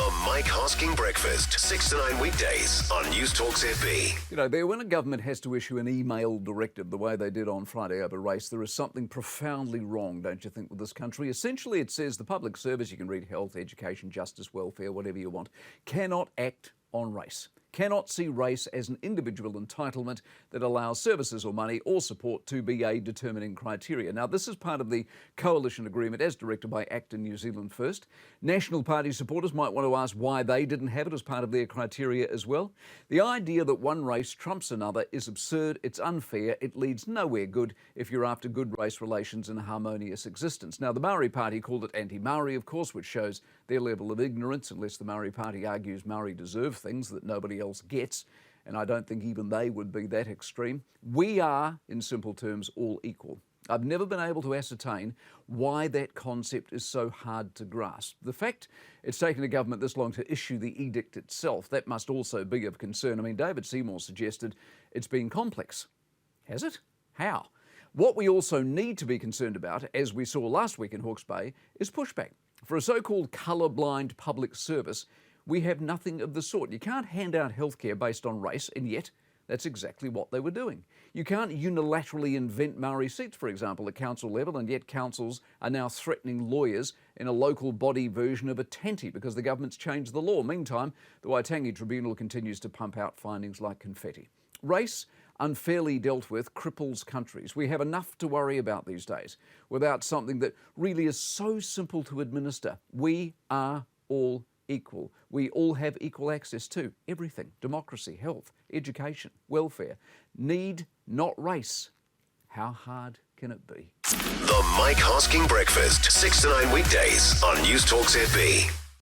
The Mike Hosking Breakfast, 6 to 9 weekdays on Newstalk ZB. You know, when a government has to issue an email directive the way they did on Friday over race, there is something profoundly wrong, don't you think, with this country? Essentially, it says the public service, you can read health, education, justice, welfare, whatever you want, cannot act on race, cannot see race as an individual entitlement that allows services or money or support to be a determining criteria. Now, this is part of the coalition agreement as directed by ACT in New Zealand First. National Party supporters might want to ask why they didn't have it as part of their criteria as well. The idea that one race trumps another is absurd, it's unfair, it leads nowhere good if you're after good race relations and harmonious existence. Now, the Maori Party called it anti-Maori, of course, which shows their level of ignorance, unless the Maori Party argues Maori deserve things that nobody else gets, and I don't think even they would be that extreme. We are, in simple terms, all equal. I've never been able to ascertain why that concept is so hard to grasp. The fact it's taken a government this long to issue the edict itself, that must also be of concern. I mean, David Seymour suggested it's been complex. Has it? How? What we also need to be concerned about, as we saw last week in Hawke's Bay, is pushback. For a so-called colour-blind public service, we have nothing of the sort. You can't hand out healthcare based on race, and yet that's exactly what they were doing. You can't unilaterally invent Maori seats, for example, at council level, and yet councils are now threatening lawyers in a local body version of a tanti because the government's changed the law. Meantime, the Waitangi Tribunal continues to pump out findings like confetti. Race, unfairly dealt with, cripples countries. We have enough to worry about these days without something that really is so simple to administer. We are all equal. We all have equal access to everything: democracy, health, education, welfare. Need, not race. How hard can it be? The Mike Hosking Breakfast, 6 to 9 weekdays on Newstalk ZB.